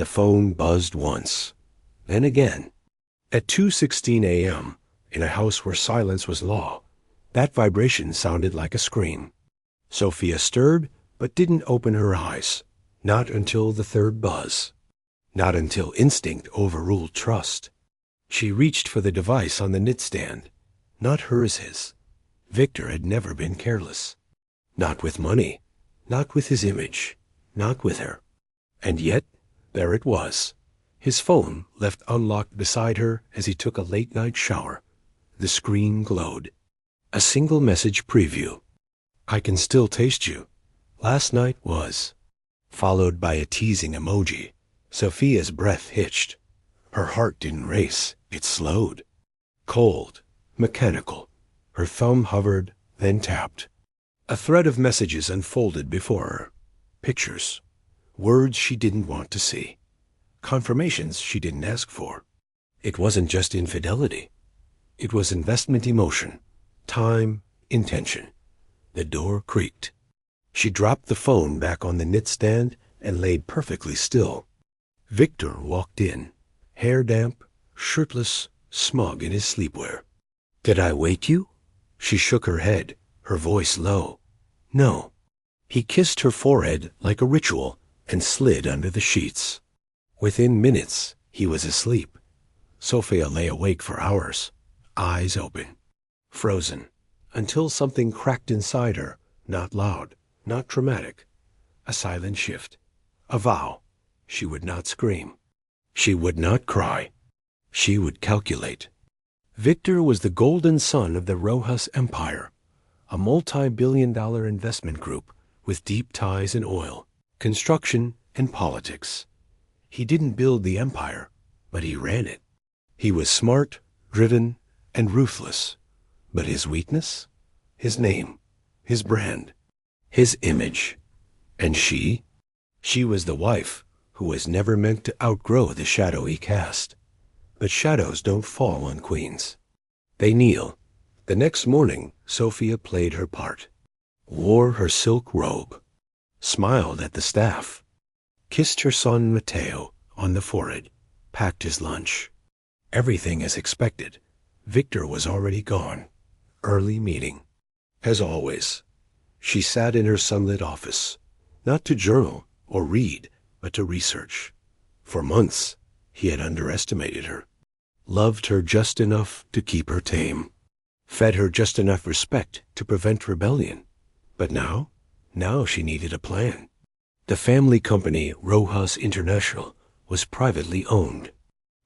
The phone buzzed once, then again. At 2:16 a.m., in a house where silence was law, that vibration sounded like a scream. Sofia stirred, but didn't open her eyes. Not until the third buzz. Not until instinct overruled trust. She reached for the device on the knitstand. Not hers. Victor had never been careless. Not with money. Not with his image. Not with her. And yet, there it was. His phone left unlocked beside her as he took a late-night shower. The screen glowed. A single message preview. "I can still taste you. Last night was," followed by a teasing emoji. Sofia's breath hitched. Her heart didn't race, it slowed. Cold, mechanical. Her thumb hovered, then tapped. A thread of messages unfolded before her. Pictures. Words she didn't want to see. Confirmations she didn't ask for. It wasn't just infidelity. It was investment emotion. Time, intention. The door creaked. She dropped the phone back on the knitstand and laid perfectly still. Victor walked in, hair damp, shirtless, smug in his sleepwear. "Did I wake you?" She shook her head, her voice low. "No." He kissed her forehead like a ritual and slid under the sheets. Within minutes, he was asleep. Sofia lay awake for hours, eyes open, frozen, until something cracked inside her, not loud, not dramatic. A silent shift. A vow. She would not scream. She would not cry. She would calculate. Victor was the golden son of the Rojas Empire, a multi-billion-dollar investment group with deep ties in oil, construction, and politics. He didn't build the empire, but he ran it. He was smart, driven, and ruthless. But his weakness? His name, his brand, his image. And she? She was the wife who was never meant to outgrow the shadow he cast. But shadows don't fall on queens. They kneel. The next morning, Sofia played her part, wore her silk robe, smiled at the staff, kissed her son Mateo on the forehead, packed his lunch. Everything as expected. Victor was already gone. Early meeting. As always, she sat in her sunlit office, not to journal or read, but to research. For months, he had underestimated her, loved her just enough to keep her tame, fed her just enough respect to prevent rebellion. But now she needed a plan. The family company, Rojas International, was privately owned.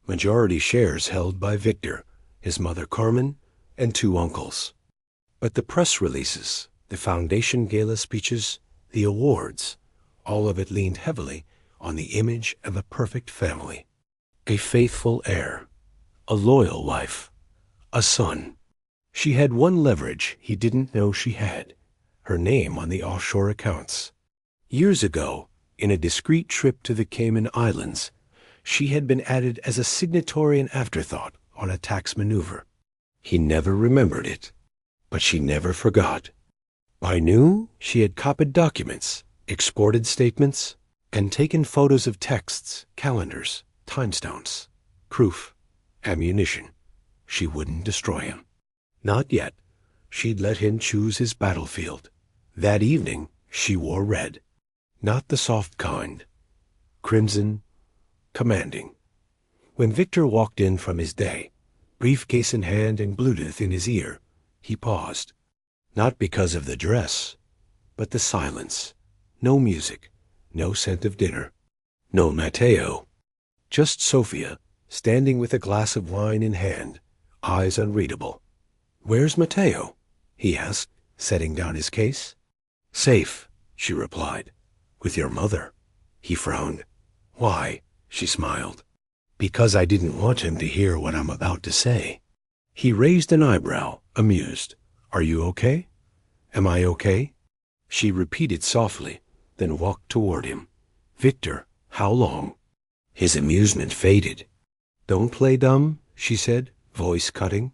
Majority shares held by Victor, his mother Carmen, and two uncles. But the press releases, the foundation gala speeches, the awards, all of it leaned heavily on the image of a perfect family. A faithful heir, a loyal wife, a son. She had one leverage he didn't know she had, her name on the offshore accounts. Years ago, in a discreet trip to the Cayman Islands, she had been added as a signatory and afterthought on a tax maneuver. He never remembered it, but she never forgot. By noon, she had copied documents, exported statements, and taken photos of texts, calendars, timestamps, proof, ammunition. She wouldn't destroy him. Not yet. She'd let him choose his battlefield. That evening, she wore red. Not the soft kind. Crimson, commanding. When Victor walked in from his day, briefcase in hand and Bluetooth in his ear, he paused. Not because of the dress, but the silence. No music, no scent of dinner, no Mateo. Just Sofia, standing with a glass of wine in hand, eyes unreadable. "Where's Mateo?" he asked, setting down his case. "Safe," she replied. "With your mother." He frowned. "Why?" she smiled. "Because I didn't want him to hear what I'm about to say." He raised an eyebrow, amused. "Are you okay? Am I okay?" She repeated softly, then walked toward him. "Victor, how long?" His amusement faded. "Don't play dumb," she said, voice cutting.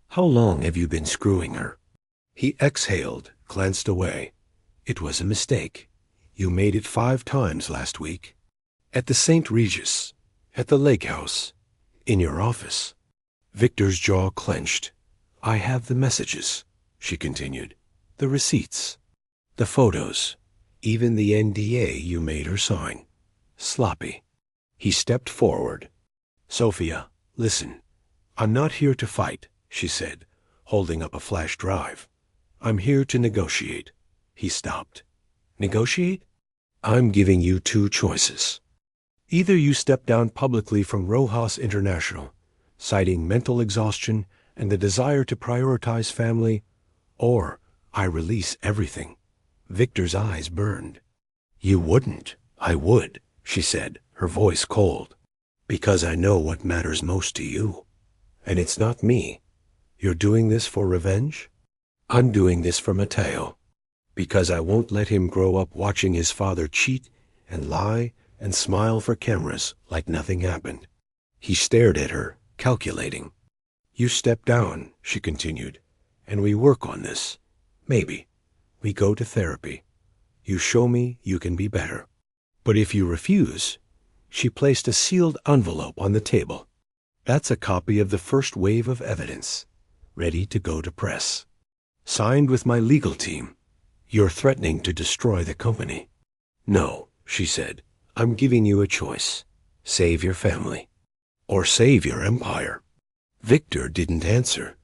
"How long have you been screwing her?" He exhaled, glanced away. "It was a mistake. You made it 5 times last week." At the St. Regis, at the lake house, in your office. Victor's jaw clenched. I have the messages, she continued. The receipts. The photos. Even the NDA you made her sign. Sloppy. He stepped forward. Sofia, listen. I'm not here to fight, she said, holding up a flash drive. I'm here to negotiate. He stopped. Negotiate? I'm giving you two choices. Either you step down publicly from Rojas International, citing mental exhaustion and the desire to prioritize family, or I release everything. Victor's eyes burned. You wouldn't. I would, she said, her voice cold. Because I know what matters most to you. And it's not me. You're doing this for revenge? I'm doing this for Mateo. Because I won't let him grow up watching his father cheat and lie and smile for cameras like nothing happened. He stared at her, calculating. You step down, she continued, and we work on this. Maybe. We go to therapy. You show me you can be better. But if you refuse, she placed a sealed envelope on the table. That's a copy of the first wave of evidence, ready to go to press. Signed with my legal team. You're threatening to destroy the company. No, she said, I'm giving you a choice. Save your family. Or save your empire. Victor didn't answer.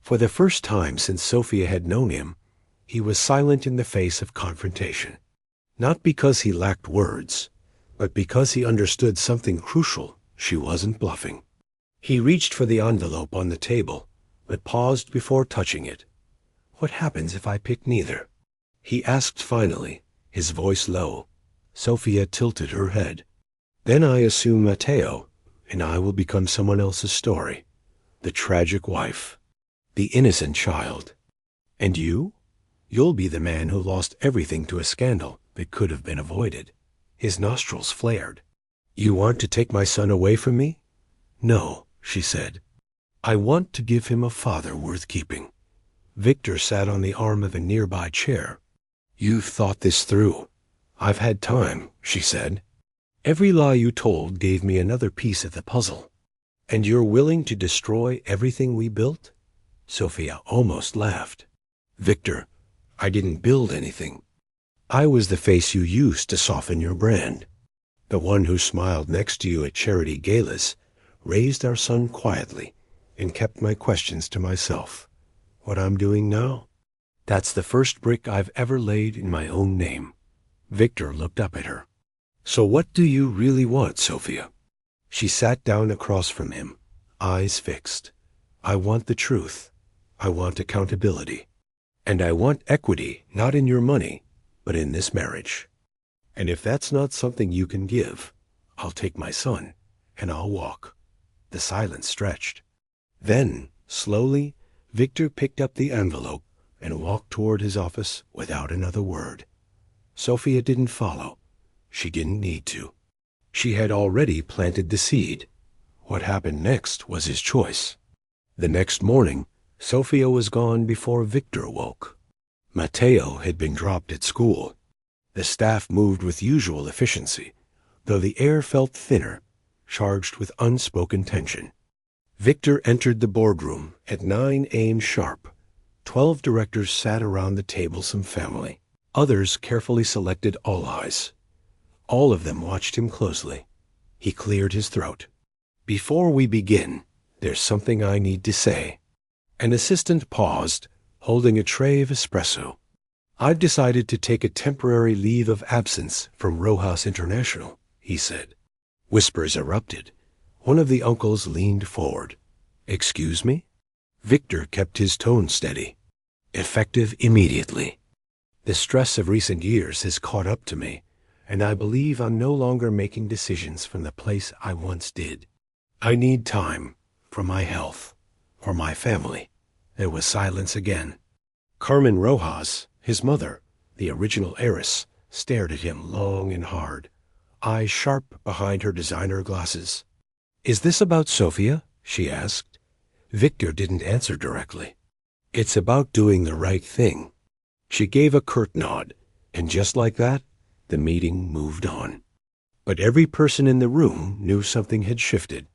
For the first time since Sofia had known him, he was silent in the face of confrontation. Not because he lacked words, but because he understood something crucial. She wasn't bluffing. He reached for the envelope on the table, but paused before touching it. What happens if I pick neither? He asked finally, his voice low. Sofia tilted her head. Then I assume Mateo, and I will become someone else's story. The tragic wife. The innocent child. And you? You'll be the man who lost everything to a scandal that could have been avoided. His nostrils flared. You want to take my son away from me? No, she said. I want to give him a father worth keeping. Victor sat on the arm of a nearby chair. You've thought this through. I've had time, she said. Every lie you told gave me another piece of the puzzle. And you're willing to destroy everything we built? Sofia almost laughed. Victor, I didn't build anything. I was the face you used to soften your brand. The one who smiled next to you at charity galas, raised our son quietly, and kept my questions to myself. What I'm doing now? That's the first brick I've ever laid in my own name. Victor looked up at her. So what do you really want, Sofia? She sat down across from him, eyes fixed. I want the truth. I want accountability. And I want equity, not in your money, but in this marriage. And if that's not something you can give, I'll take my son, and I'll walk. The silence stretched. Then, slowly, Victor picked up the envelope and walked toward his office without another word. Sofia didn't follow. She didn't need to. She had already planted the seed. What happened next was his choice. The next morning, Sofia was gone before Victor woke. Mateo had been dropped at school. The staff moved with usual efficiency, though the air felt thinner, charged with unspoken tension. Victor entered the boardroom at 9 a.m. sharp. 12 directors sat around the table, some family. Others carefully selected all eyes. All of them watched him closely. He cleared his throat. Before we begin, there's something I need to say. An assistant paused, holding a tray of espresso. I've decided to take a temporary leave of absence from Rojas International, he said. Whispers erupted. One of the uncles leaned forward. Excuse me? Victor kept his tone steady. Effective immediately. The stress of recent years has caught up to me, and I believe I'm no longer making decisions from the place I once did. I need time for my health, for my family. There was silence again. Carmen Rojas, his mother, the original heiress, stared at him long and hard, eyes sharp behind her designer glasses. Is this about Sofia? She asked. Victor didn't answer directly. It's about doing the right thing. She gave a curt nod, and just like that, the meeting moved on. But every person in the room knew something had shifted.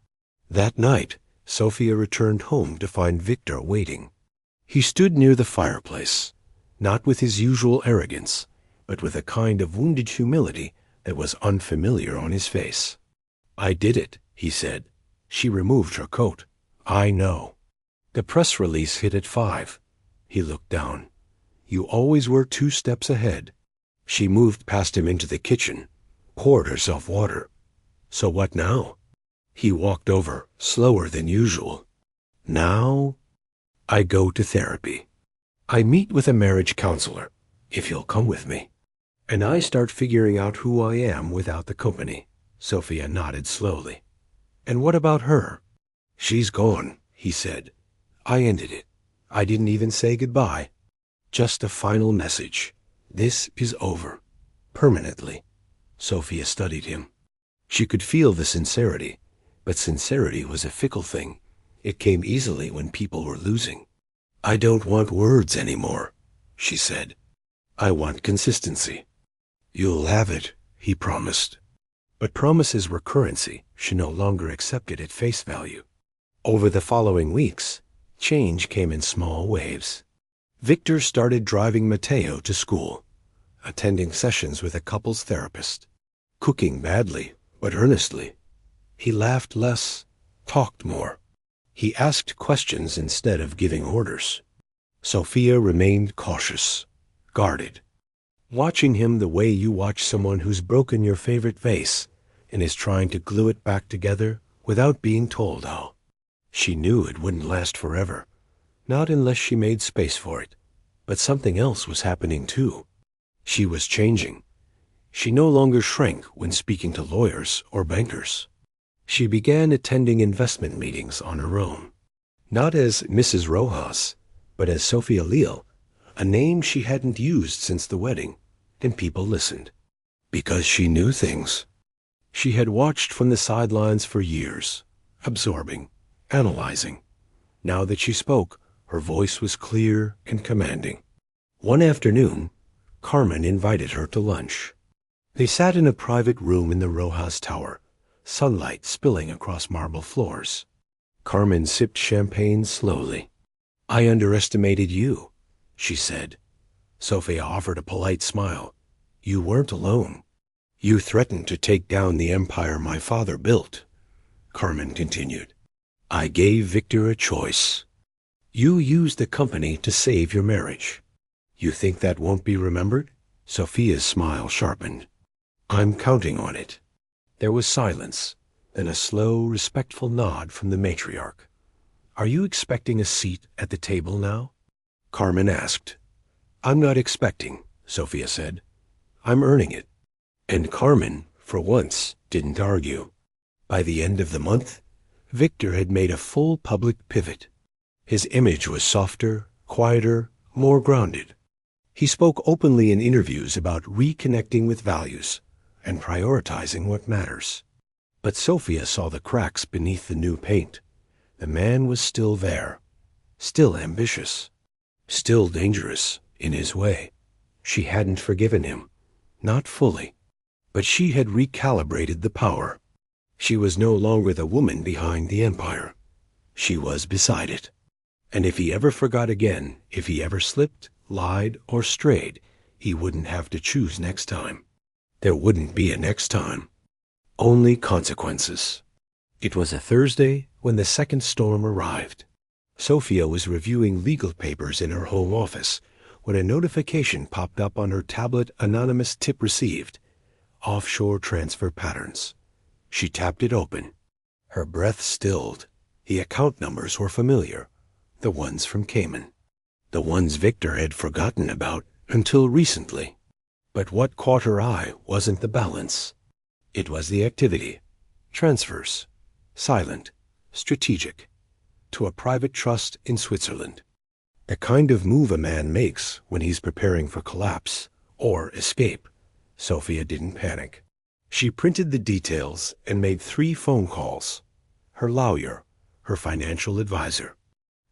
That night, Sofia returned home to find Victor waiting. He stood near the fireplace, not with his usual arrogance, but with a kind of wounded humility that was unfamiliar on his face. "I did it," he said. She removed her coat. "I know." The press release hit at 5. He looked down. "You always were 2 steps ahead." She moved past him into the kitchen, poured herself water. "So what now?" He walked over, slower than usual. "Now, I go to therapy. I meet with a marriage counselor, if you'll come with me. And I start figuring out who I am without the company." Sofia nodded slowly. "And what about her?" "She's gone," he said. "I ended it. I didn't even say goodbye. Just a final message. This is over. Permanently." Sofia studied him. She could feel the sincerity, but sincerity was a fickle thing. It came easily when people were losing. "I don't want words anymore," she said. "I want consistency." "You'll have it," he promised. But promises were currency. She no longer accepted at face value. Over the following weeks, change came in small waves. Victor started driving Mateo to school, attending sessions with a couples therapist, cooking badly but earnestly. He laughed less, talked more. He asked questions instead of giving orders. Sofia remained cautious, guarded, watching him the way you watch someone who's broken your favorite vase and is trying to glue it back together without being told how. She knew it wouldn't last forever, not unless she made space for it. But something else was happening too. She was changing. She no longer shrank when speaking to lawyers or bankers. She began attending investment meetings on her own, not as Mrs. Rojas, but as Sofia Leal, a name she hadn't used since the wedding, and people listened. Because she knew things. She had watched from the sidelines for years, absorbing, analyzing. Now that she spoke, her voice was clear and commanding. One afternoon, Carmen invited her to lunch. They sat in a private room in the Rojas Tower, sunlight spilling across marble floors. Carmen sipped champagne slowly. "I underestimated you," she said. Sofia offered a polite smile. "You weren't alone. You threatened to take down the empire my father built," Carmen continued. "I gave Victor a choice. You used the company to save your marriage. You think that won't be remembered?" Sofia's smile sharpened. "I'm counting on it." There was silence, then a slow, respectful nod from the matriarch. "Are you expecting a seat at the table now?" Carmen asked. "I'm not expecting," Sofia said. "I'm earning it." And Carmen, for once, didn't argue. By the end of the month, Victor had made a full public pivot. His image was softer, quieter, more grounded. He spoke openly in interviews about reconnecting with values and prioritizing what matters. But Sofia saw the cracks beneath the new paint. The man was still there, still ambitious, still dangerous in his way. She hadn't forgiven him, not fully, but she had recalibrated the power. She was no longer the woman behind the empire. She was beside it. And if he ever forgot again, if he ever slipped, lied, or strayed, he wouldn't have to choose next time. There wouldn't be a next time. Only consequences. It was a Thursday when the second storm arrived. Sofia was reviewing legal papers in her home office when a notification popped up on her tablet. Anonymous tip received. Offshore transfer patterns. She tapped it open. Her breath stilled. The account numbers were familiar. The ones from Cayman. The ones Victor had forgotten about until recently. But what caught her eye wasn't the balance. It was the activity. Transfers. Silent. Strategic. To a private trust in Switzerland. The kind of move a man makes when he's preparing for collapse or escape. Sofia didn't panic. She printed the details and made 3 phone calls. Her lawyer, her financial advisor,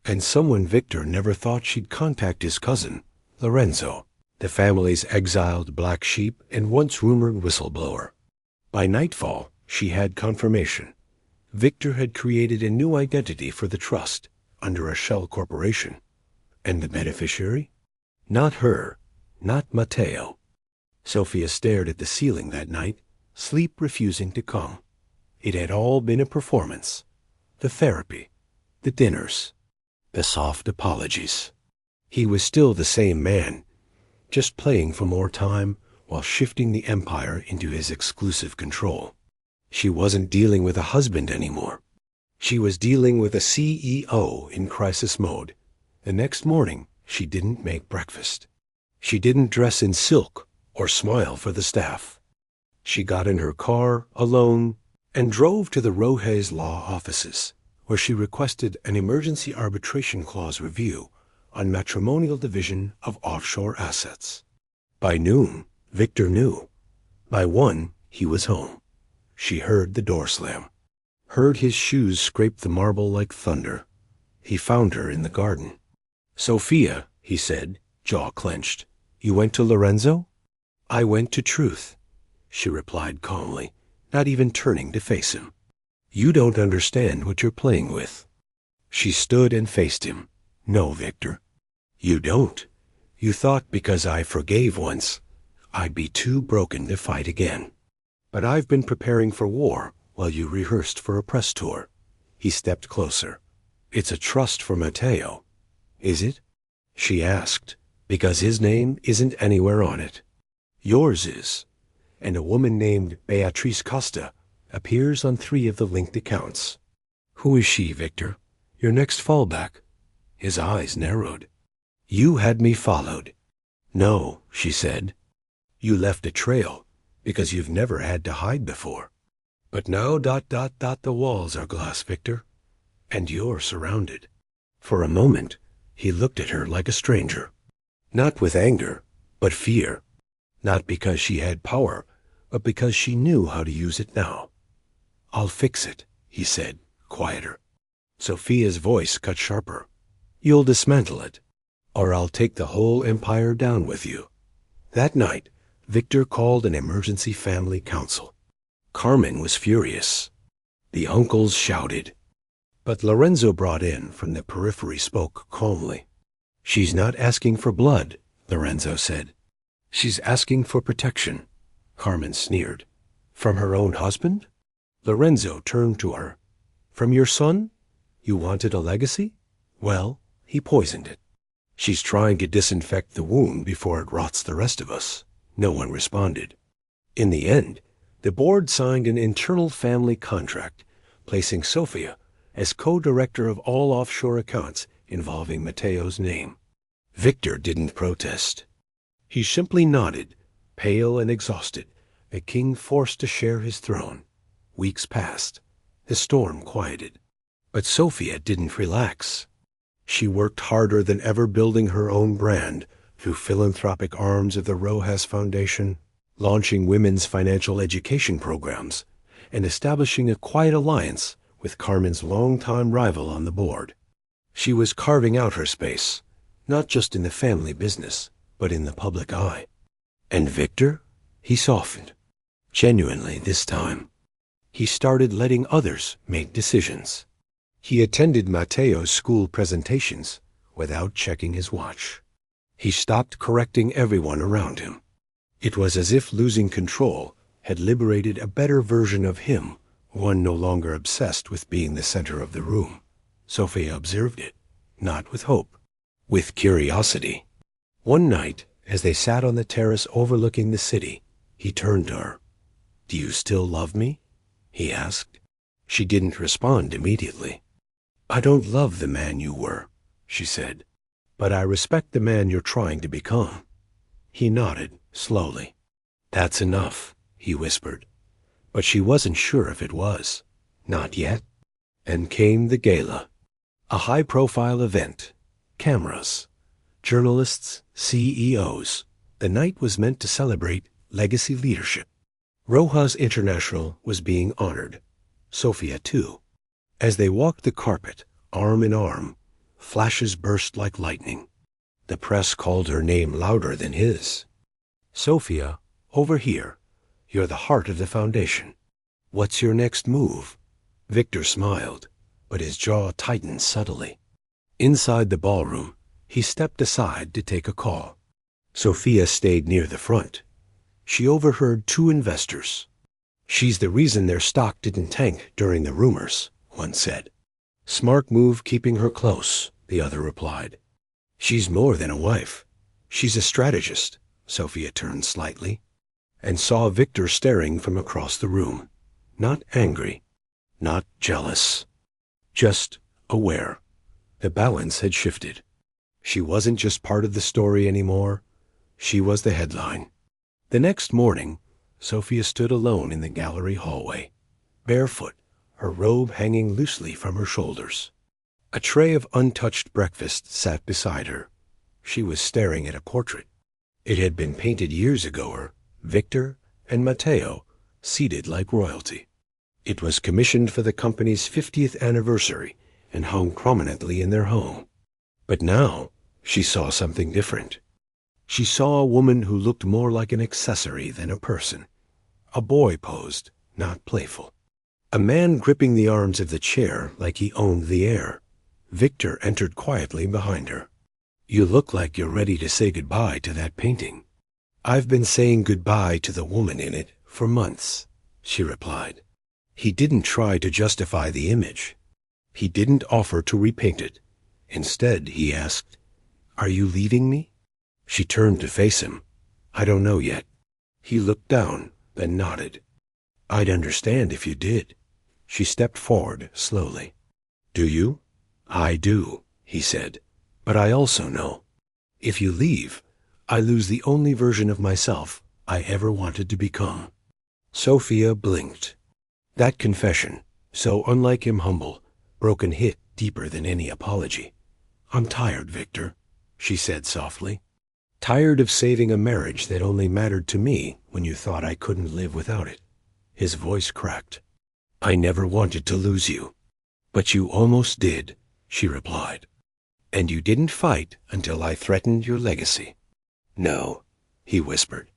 and someone Victor never thought she'd contact, his cousin, Lorenzo, the family's exiled black sheep and once rumored whistleblower. By nightfall, she had confirmation. Victor had created a new identity for the trust under a shell corporation. And the beneficiary? Not her, not Matteo. Sofia stared at the ceiling that night, sleep refusing to come. It had all been a performance. The therapy, the dinners, the soft apologies. He was still the same man, just playing for more time while shifting the empire into his exclusive control. She wasn't dealing with a husband anymore. She was dealing with a CEO in crisis mode. The next morning, she didn't make breakfast. She didn't dress in silk or smile for the staff. She got in her car, alone, and drove to the Rojes law offices, where she requested an emergency arbitration clause review on matrimonial division of offshore assets. By noon, Victor knew. By 1, he was home. She heard the door slam, heard his shoes scrape the marble like thunder. He found her in the garden. "Sofia," he said, jaw clenched, "you went to Lorenzo?" "I went to Truth," she replied calmly, not even turning to face him. "You don't understand what you're playing with." She stood and faced him. "No, Victor. You don't. You thought because I forgave once, I'd be too broken to fight again. But I've been preparing for war while you rehearsed for a press tour." He stepped closer. "It's a trust for Matteo." "Is it?" she asked, "because his name isn't anywhere on it. Yours is, and a woman named Beatrice Costa appears on 3 of the linked accounts." "Who is she, Victor? Your next fallback?" His eyes narrowed. "You had me followed." "No," she said. "You left a trail because you've never had to hide before. But now ... the walls are glass, Victor, and you're surrounded." For a moment, he looked at her like a stranger. Not with anger, but fear. Not because she had power, but because she knew how to use it now. "I'll fix it," he said, quieter. Sofia's voice cut sharper. "You'll dismantle it, or I'll take the whole empire down with you." That night, Victor called an emergency family council. Carmen was furious. The uncles shouted. But Lorenzo, brought in from the periphery, spoke calmly. "She's not asking for blood," Lorenzo said. "She's asking for protection." Carmen sneered. "From her own husband?" Lorenzo turned to her. "From your son? You wanted a legacy? Well, he poisoned it. She's trying to disinfect the wound before it rots the rest of us." No one responded. In the end, the board signed an internal family contract, placing Sofia as co-director of all offshore accounts involving Matteo's name. Victor didn't protest. He simply nodded, pale and exhausted, a king forced to share his throne. Weeks passed. The storm quieted. But Sofia didn't relax. She worked harder than ever, building her own brand through philanthropic arms of the Rojas Foundation, launching women's financial education programs, and establishing a quiet alliance with Carmen's longtime rival on the board. She was carving out her space, not just in the family business, but in the public eye. And Victor? He softened. Genuinely this time. He started letting others make decisions. He attended Matteo's school presentations without checking his watch. He stopped correcting everyone around him. It was as if losing control had liberated a better version of him, one no longer obsessed with being the center of the room. Sofia observed it, not with hope, with curiosity. One night, as they sat on the terrace overlooking the city, he turned to her. "Do you still love me?" he asked. She didn't respond immediately. "I don't love the man you were," she said, "but I respect the man you're trying to become." He nodded, slowly. "That's enough," he whispered. But she wasn't sure if it was. Not yet. And came the gala. A high-profile event. Cameras. Journalists, CEOs. The night was meant to celebrate legacy leadership. Rojas International was being honored. Sofia, too. As they walked the carpet, arm in arm, flashes burst like lightning. The press called her name louder than his. "Sofia, over here. You're the heart of the foundation. What's your next move? Victor smiled, but his jaw tightened subtly. Inside the ballroom, he stepped aside to take a call. Sofia stayed near the front. She overheard two investors. She's the reason their stock didn't tank during the rumors, one said. Smart move keeping her close, the other replied. She's more than a wife. She's a strategist. Sofia turned slightly and saw Victor staring from across the room. Not angry, not jealous, just aware. The balance had shifted. She wasn't just part of the story anymore. She was the headline. The next morning, Sofia stood alone in the gallery hallway, barefoot, her robe hanging loosely from her shoulders. A tray of untouched breakfast sat beside her. She was staring at a portrait. It had been painted years ago, Victor and Matteo, seated like royalty. It was commissioned for the company's 50th anniversary and hung prominently in their home. But now she saw something different. She saw a woman who looked more like an accessory than a person. A boy posed, not playful. A man gripping the arms of the chair like he owned the air. Victor entered quietly behind her. You look like you're ready to say goodbye to that painting. I've been saying goodbye to the woman in it for months, she replied. He didn't try to justify the image. He didn't offer to repaint it. Instead, he asked, Are you leaving me? She turned to face him. I don't know yet. He looked down, then nodded. I'd understand if you did. She stepped forward slowly. Do you? I do, he said. But I also know. If you leave, I lose the only version of myself I ever wanted to become. Sofia blinked. That confession, so unlike him humble, broken hit deeper than any apology. I'm tired, Victor, she said softly. Tired of saving a marriage that only mattered to me when you thought I couldn't live without it. His voice cracked. I never wanted to lose you. But you almost did, she replied. And you didn't fight until I threatened your legacy. No, he whispered.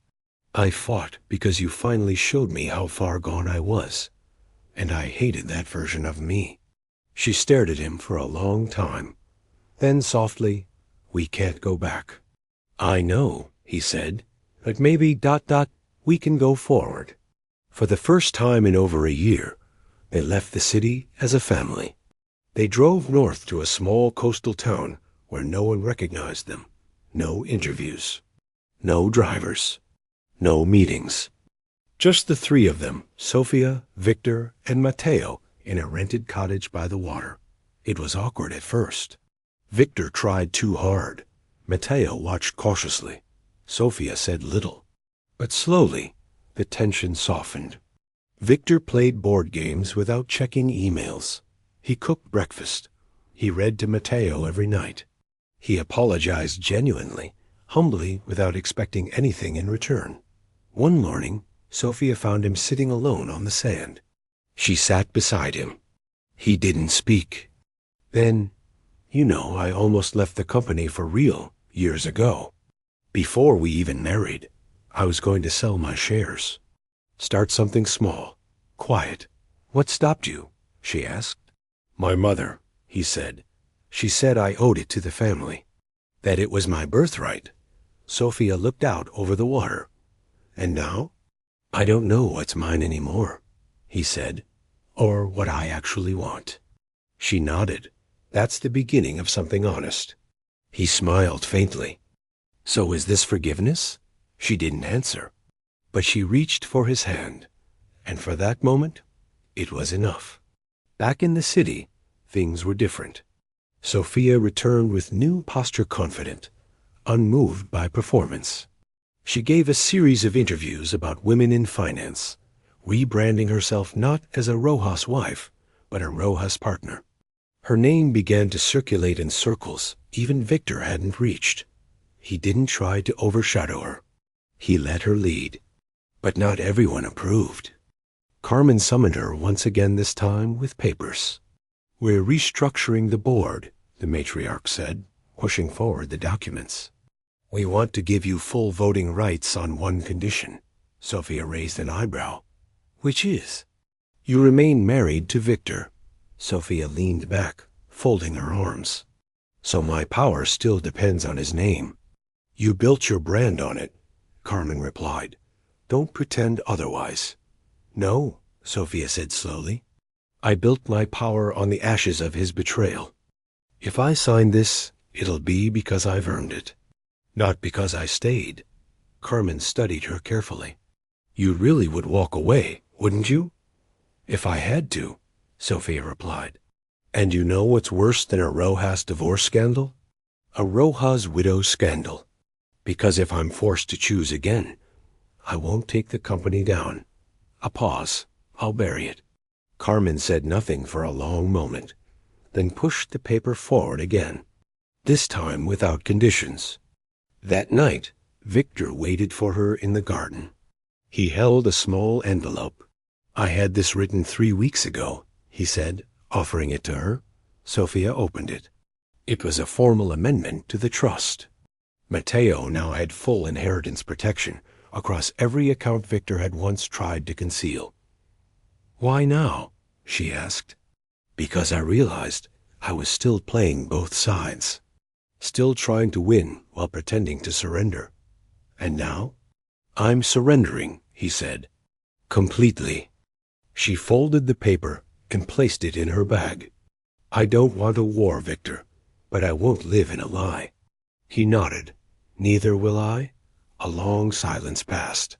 I fought because you finally showed me how far gone I was, and I hated that version of me. She stared at him for a long time. Then softly, we can't go back. I know, he said, but maybe ... we can go forward. For the first time in over a year, they left the city as a family. They drove north to a small coastal town where no one recognized them. No interviews. No drivers. No meetings. Just the three of them, Sofia, Victor, and Matteo, in a rented cottage by the water. It was awkward at first. Victor tried too hard. Matteo watched cautiously. Sofia said little. But slowly, the tension softened. Victor played board games without checking emails. He cooked breakfast. He read to Matteo every night. He apologized genuinely, humbly, without expecting anything in return. One morning, Sofia found him sitting alone on the sand. She sat beside him. He didn't speak. Then, I almost left the company for real years ago. Before we even married, I was going to sell my shares. Start something small, quiet. What stopped you? She asked. My mother, he said. She said I owed it to the family, that it was my birthright. Sofia looked out over the water. And now? I don't know what's mine anymore, he said, or what I actually want. She nodded. That's the beginning of something honest. He smiled faintly. So is this forgiveness? She didn't answer, but she reached for his hand, and for that moment, it was enough. Back in the city, things were different. Sofia returned with new posture, confident, unmoved by performance. She gave a series of interviews about women in finance, rebranding herself not as a Rojas wife, but a Rojas partner. Her name began to circulate in circles even Victor hadn't reached. He didn't try to overshadow her. He let her lead. But not everyone approved. Carmen summoned her once again, this time with papers. We're restructuring the board, the matriarch said, pushing forward the documents. We want to give you full voting rights on one condition, Sofia raised an eyebrow. Which is? You remain married to Victor. Sofia leaned back, folding her arms. So my power still depends on his name. You built your brand on it, Carmen replied. Don't pretend otherwise. No, Sofia said slowly. I built my power on the ashes of his betrayal. If I sign this, it'll be because I've earned it, not because I stayed. Carmen studied her carefully. You really would walk away, wouldn't you? If I had to, Sofia replied. And you know what's worse than a Rojas divorce scandal? A Rojas widow scandal. Because if I'm forced to choose again, I won't take the company down. A pause. I'll bury it. Carmen said nothing for a long moment, then pushed the paper forward again, this time without conditions. That night, Victor waited for her in the garden. He held a small envelope. I had this written 3 weeks ago, he said, offering it to her. Sofia opened it. It was a formal amendment to the trust. Mateo now had full inheritance protection across every account Victor had once tried to conceal. Why now? She asked. Because I realized I was still playing both sides, still trying to win while pretending to surrender. And now? I'm surrendering, he said. Completely. She folded the paper and placed it in her bag. I don't want a war, Victor, but I won't live in a lie. He nodded. Neither will I. A long silence passed.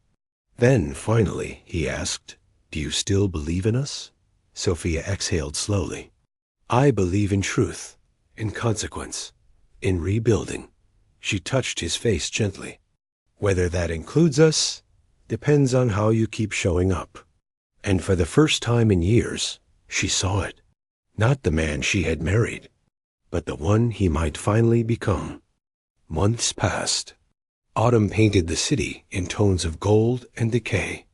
Then, finally, he asked, Do you still believe in us? Sofia exhaled slowly. I believe in truth, in consequence, in rebuilding. She touched his face gently. Whether that includes us depends on how you keep showing up. And for the first time in years, she saw it. Not the man she had married, but the one he might finally become. Months passed. Autumn painted the city in tones of gold and decay.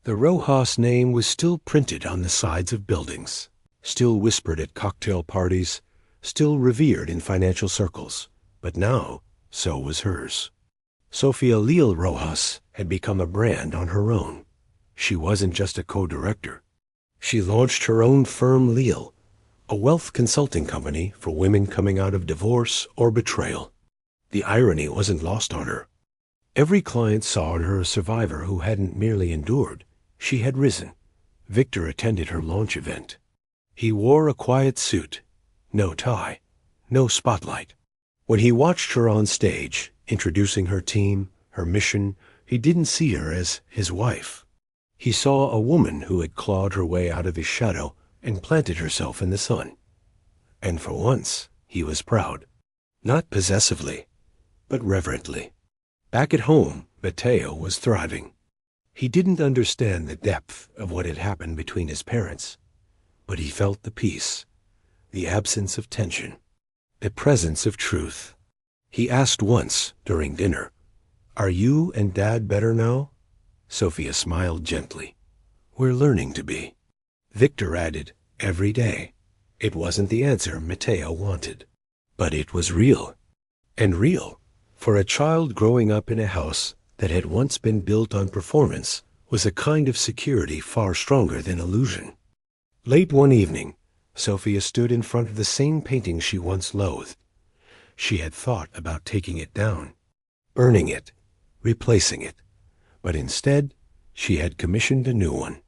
The Rojas name was still printed on the sides of buildings, still whispered at cocktail parties, still revered in financial circles, but now so was hers. Sofia Leal Rojas had become a brand on her own. She wasn't just a co-director. She launched her own firm, Leal, a wealth consulting company for women coming out of divorce or betrayal. The irony wasn't lost on her. Every client saw in her a survivor who hadn't merely endured. She had risen. Victor attended her launch event. He wore a quiet suit, no tie, no spotlight. When he watched her on stage, introducing her team, her mission, he didn't see her as his wife. He saw a woman who had clawed her way out of his shadow and planted herself in the sun. And for once, he was proud. Not possessively, but reverently. Back at home, Mateo was thriving. He didn't understand the depth of what had happened between his parents, but he felt the peace, the absence of tension, the presence of truth. He asked once during dinner, Are you and Dad better now? Sofia smiled gently. We're learning to be. Victor added, Every day. It wasn't the answer Mateo wanted, but it was real. And real, for a child growing up in a house that had once been built on performance, was a kind of security far stronger than illusion. Late one evening, Sofia stood in front of the same painting she once loathed. She had thought about taking it down, burning it, replacing it, but instead she had commissioned a new one.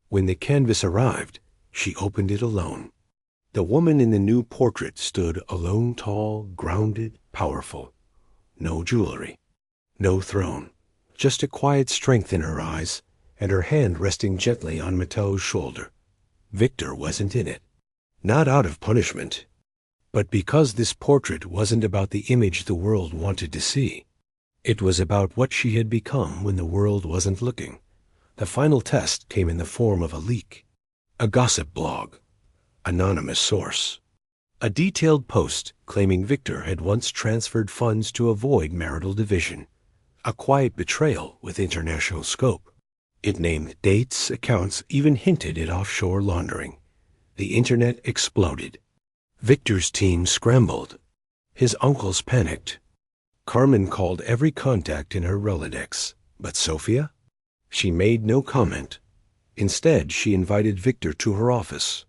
When the canvas arrived, she opened it alone. The woman in the new portrait stood alone, tall, grounded, powerful. No jewelry, no throne, just a quiet strength in her eyes and her hand resting gently on Mateo's shoulder. Victor wasn't in it, not out of punishment, but because this portrait wasn't about the image the world wanted to see. It was about what she had become when the world wasn't looking. The final test came in the form of a leak, a gossip blog, anonymous source, a detailed post claiming Victor had once transferred funds to avoid marital division, a quiet betrayal with international scope. It named dates, accounts, even hinted at offshore laundering. The internet exploded. Victor's team scrambled. His uncles panicked. Carmen called every contact in her Rolodex. But Sofia? She made no comment. Instead, she invited Victor to her office.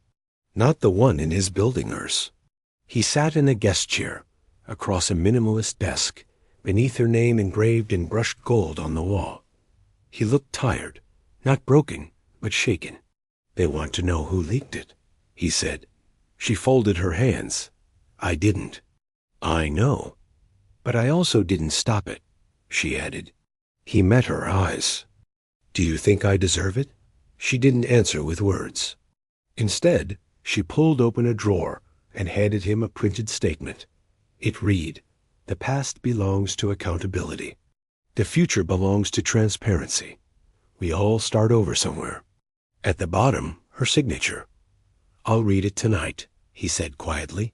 Not the one in his building nurse. He sat in a guest chair, across a minimalist desk, beneath her name engraved in brushed gold on the wall. He looked tired, not broken, but shaken. "They want to know who leaked it," he said. She folded her hands. "I didn't." "I know. But I also didn't stop it," she added. He met her eyes. "Do you think I deserve it?" She didn't answer with words. Instead, she pulled open a drawer and handed him a printed statement. It read, "The past belongs to accountability. The future belongs to transparency. We all start over somewhere." At the bottom, her signature. "I'll read it tonight," he said quietly.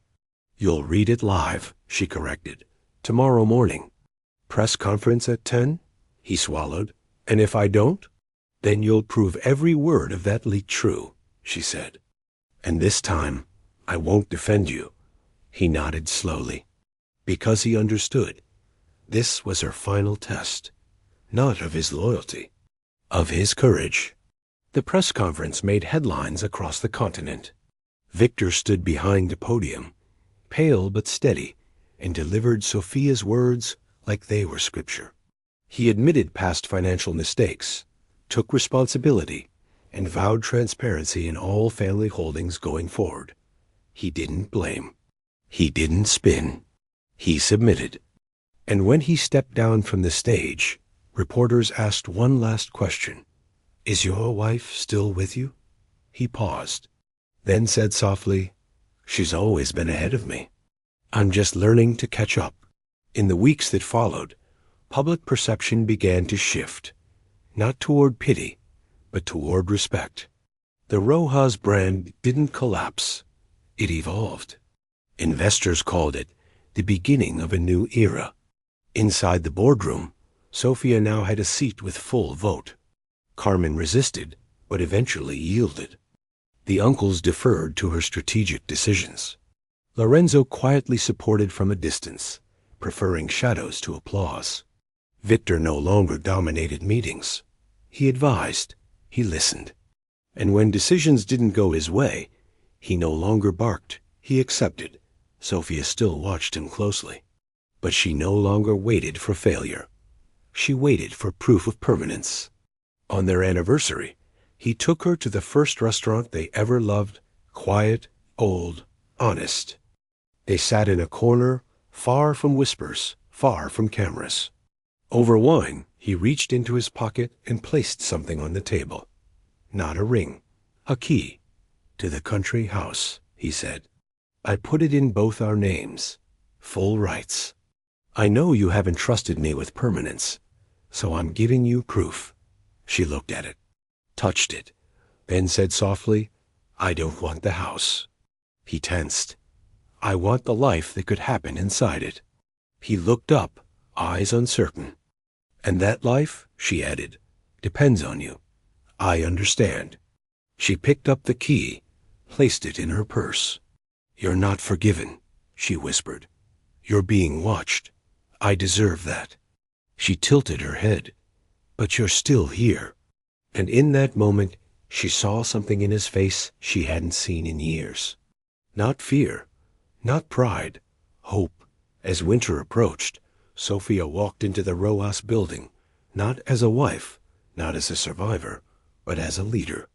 "You'll read it live," she corrected. "Tomorrow morning." "Press conference at 10?" He swallowed. "And if I don't?" "Then you'll prove every word of that leak true," she said. "And this time, I won't defend you." He nodded slowly. Because he understood. This was her final test. Not of his loyalty. Of his courage. The press conference made headlines across the continent. Victor stood behind the podium, pale but steady, and delivered Sofia's words like they were scripture. He admitted past financial mistakes, took responsibility, and vowed transparency in all family holdings going forward. He didn't blame. He didn't spin. He submitted. And when he stepped down from the stage, reporters asked one last question. "Is your wife still with you?" He paused, then said softly, "She's always been ahead of me. I'm just learning to catch up." In the weeks that followed, public perception began to shift, not toward pity, but toward respect. The Rojas brand didn't collapse. It evolved. Investors called it the beginning of a new era. Inside the boardroom, Sofia now had a seat with full vote. Carmen resisted, but eventually yielded. The uncles deferred to her strategic decisions. Lorenzo quietly supported from a distance, preferring shadows to applause. Victor no longer dominated meetings. He advised, he listened. And when decisions didn't go his way, he no longer barked, he accepted. Sofia still watched him closely. But she no longer waited for failure. She waited for proof of permanence. On their anniversary, he took her to the first restaurant they ever loved, quiet, old, honest. They sat in a corner, far from whispers, far from cameras. Over wine, he reached into his pocket and placed something on the table. Not a ring, a key. "To the country house," he said. "I put it in both our names. Full rights. I know you haven't trusted me with permanence, so I'm giving you proof." She looked at it, touched it, then said softly, "I don't want the house." He tensed. "I want the life that could happen inside it." He looked up, eyes uncertain. "And that life," she added, "depends on you. I understand." She picked up the key, placed it in her purse. "You're not forgiven," she whispered. "You're being watched. I deserve that." She tilted her head. "But you're still here." And in that moment, she saw something in his face she hadn't seen in years. Not fear, not pride, hope. As winter approached, Sofia walked into the Rojas building, not as a wife, not as a survivor, but as a leader.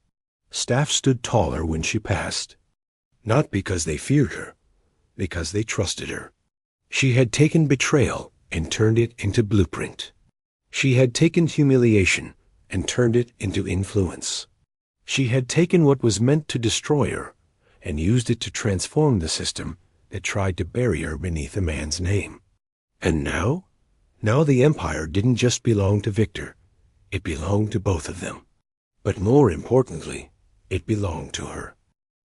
Staff stood taller when she passed. Not because they feared her, because they trusted her. She had taken betrayal and turned it into blueprint. She had taken humiliation and turned it into influence. She had taken what was meant to destroy her and used it to transform the system that tried to bury her beneath a man's name. And now? Now the empire didn't just belong to Victor. It belonged to both of them. But more importantly, it belonged to her.